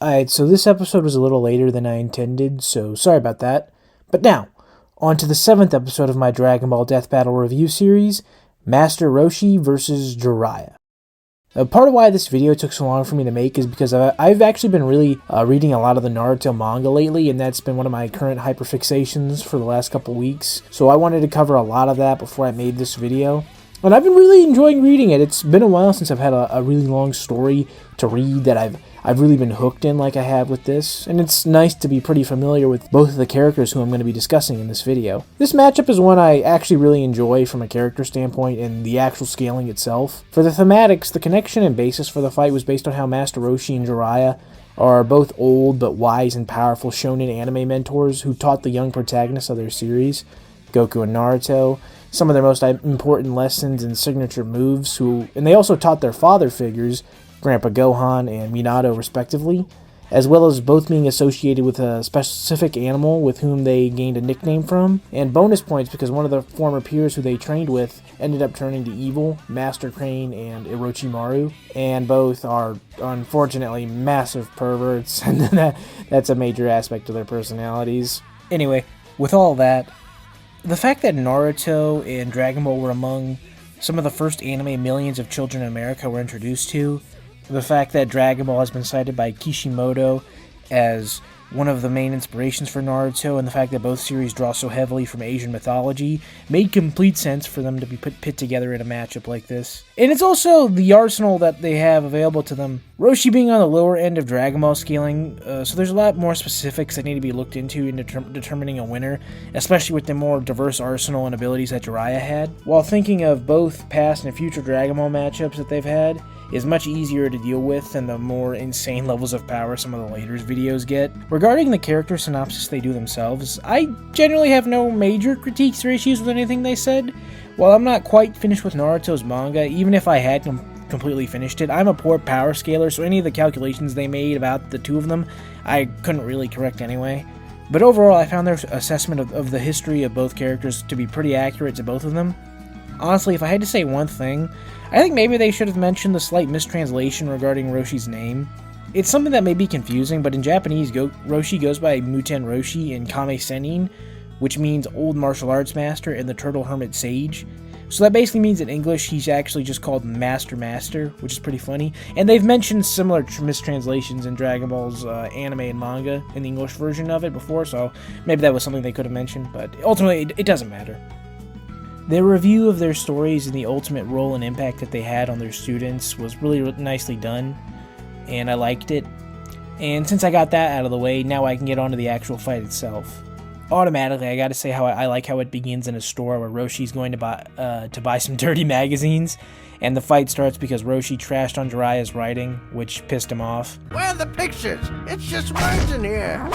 Alright, so this episode was a little later than I intended, so sorry about that. But now, on to the 7th episode of my Dragon Ball Death Battle review series, Master Roshi vs. Jiraiya. Part of why this video took so long for me to make is because I've actually been really reading a lot of the Naruto manga lately, and that's been one of my current hyperfixations for the last couple weeks. So I wanted to cover a lot of that before I made this video. And I've been really enjoying reading it. It's been a while since I've had a really long story to read that I've really been hooked in like I have with this, and it's nice to be pretty familiar with both of the characters who I'm going to be discussing in this video. This matchup is one I actually really enjoy from a character standpoint and the actual scaling itself. For the thematics, the connection and basis for the fight was based on how Master Roshi and Jiraiya are both old but wise and powerful shonen anime mentors who taught the young protagonists of their series, Goku and Naruto, some of their most important lessons and signature moves, and they also taught their father figures, Grandpa Gohan and Minato respectively, as well as both being associated with a specific animal with whom they gained a nickname from, and bonus points because one of the former peers who they trained with ended up turning to evil, Master Crane and Orochimaru, and both are unfortunately massive perverts, and that's a major aspect of their personalities. Anyway, with all that, the fact that Naruto and Dragon Ball were among some of the first anime millions of children in America were introduced to, the fact that Dragon Ball has been cited by Kishimoto as one of the main inspirations for Naruto, and the fact that both series draw so heavily from Asian mythology made complete sense for them to be put together in a matchup like this. And it's also the arsenal that they have available to them. Roshi being on the lower end of Dragon Ball scaling, so there's a lot more specifics that need to be looked into in determining a winner, especially with the more diverse arsenal and abilities that Jiraiya had. While thinking of both past and future Dragon Ball matchups that they've had is much easier to deal with than the more insane levels of power some of the later videos get. Regarding the character synopsis they do themselves, I generally have no major critiques or issues with anything they said. While I'm not quite finished with Naruto's manga, even if I had completely finished it, I'm a poor power scaler, so any of the calculations they made about the two of them, I couldn't really correct anyway. But overall, I found their assessment of the history of both characters to be pretty accurate to both of them. Honestly, if I had to say one thing, I think maybe they should have mentioned the slight mistranslation regarding Roshi's name. It's something that may be confusing, but in Japanese, Roshi goes by Muten Roshi and Kame Sennin, which means Old Martial Arts Master and the Turtle Hermit Sage. So that basically means in English he's actually just called Master, which is pretty funny. And they've mentioned similar mistranslations in Dragon Ball's anime and manga in the English version of it before, so maybe that was something they could have mentioned, but ultimately it doesn't matter. Their review of their stories and the ultimate role and impact that they had on their students was really nicely done, and I liked it. And since I got that out of the way, now I can get on to the actual fight itself. Automatically, I gotta say how I like how it begins in a store where Roshi's going to buy some dirty magazines, and the fight starts because Roshi trashed on Jiraiya's writing, which pissed him off. Where are the pictures? It's just words in here.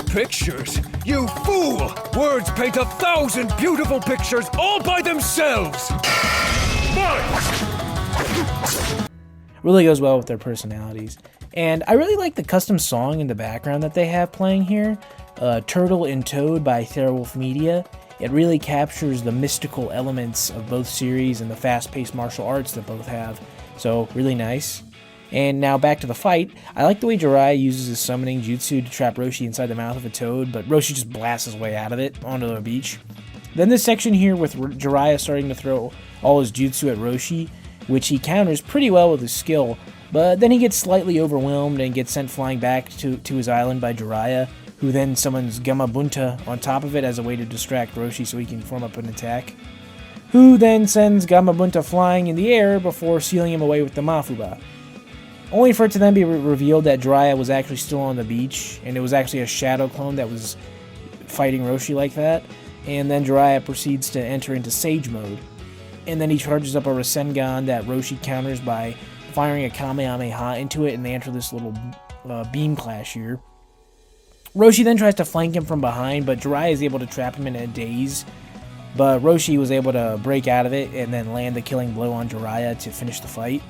Pictures? You fool! Words paint 1,000 beautiful pictures all by themselves! Really goes well with their personalities. And I really like the custom song in the background that they have playing here, Turtle and Toad by Therawolf Media. It really captures the mystical elements of both series and the fast-paced martial arts that both have, so really nice. And now back to the fight. I like the way Jiraiya uses his summoning jutsu to trap Roshi inside the mouth of a toad, but Roshi just blasts his way out of it onto the beach. Then this section here with Jiraiya starting to throw all his jutsu at Roshi, which he counters pretty well with his skill, but then he gets slightly overwhelmed and gets sent flying back to his island by Jiraiya, who then summons Gamabunta on top of it as a way to distract Roshi so he can form up an attack, who then sends Gamabunta flying in the air before sealing him away with the Mafuba. Only for it to then be revealed that Jiraiya was actually still on the beach, and it was actually a shadow clone that was fighting Roshi like that, and then Jiraiya proceeds to enter into Sage mode. And then he charges up a Rasengan that Roshi counters by firing a Kamehameha into it, and they enter this little beam clash here. Roshi then tries to flank him from behind, but Jiraiya is able to trap him in a daze, but Roshi was able to break out of it and then land the killing blow on Jiraiya to finish the fight.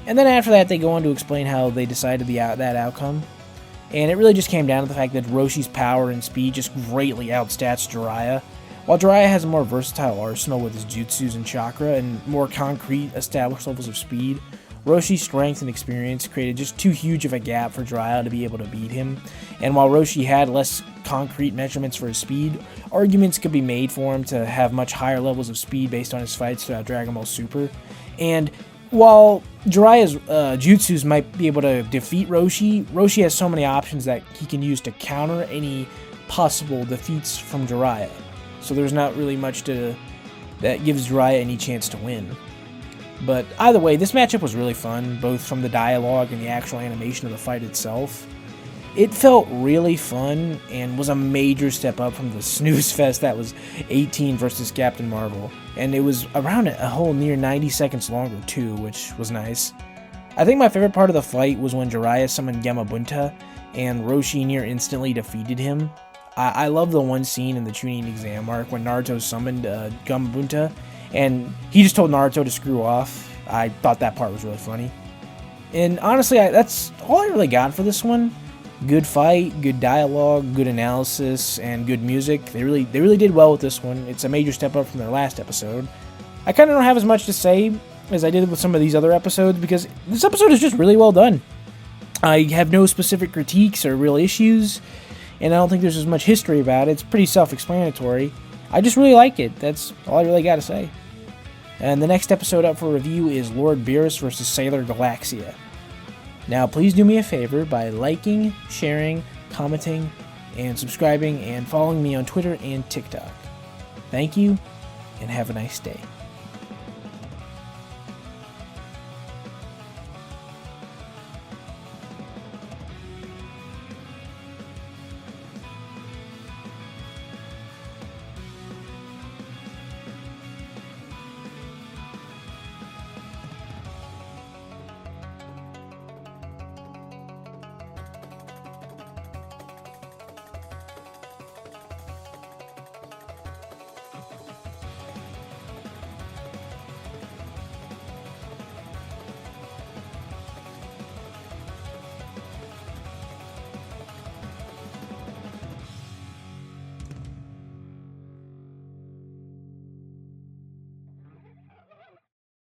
And then after that, they go on to explain how they decided that outcome. And it really just came down to the fact that Roshi's power and speed just greatly outstats Jiraiya. While Jiraiya has a more versatile arsenal with his jutsus and chakra and more concrete established levels of speed, Roshi's strength and experience created just too huge of a gap for Jiraiya to be able to beat him, and while Roshi had less concrete measurements for his speed, arguments could be made for him to have much higher levels of speed based on his fights throughout Dragon Ball Super. And while Jiraiya's jutsus might be able to defeat Roshi, Roshi has so many options that he can use to counter any possible defeats from Jiraiya. So there's not really much that gives Jiraiya any chance to win. But either way, this matchup was really fun, both from the dialogue and the actual animation of the fight itself. It felt really fun and was a major step up from the snooze fest that was 18 versus Captain Marvel. And it was around a whole near 90 seconds longer too, which was nice. I think my favorite part of the fight was when Jiraiya summoned Gamabunta and Roshi near instantly defeated him. I love the one scene in the Chunin exam arc when Naruto summoned Gamabunta and he just told Naruto to screw off. I thought that part was really funny. And honestly, that's all I really got for this one. Good fight, good dialogue, good analysis, and good music. They really did well with this one. It's a major step up from their last episode. I kind of don't have as much to say as I did with some of these other episodes because this episode is just really well done. I have no specific critiques or real issues, and I don't think there's as much history about it. It's pretty self-explanatory. I just really like it. That's all I really got to say. And the next episode up for review is Lord Beerus vs. Sailor Galaxia. Now, please do me a favor by liking, sharing, commenting, and subscribing, and following me on Twitter and TikTok. Thank you, and have a nice day.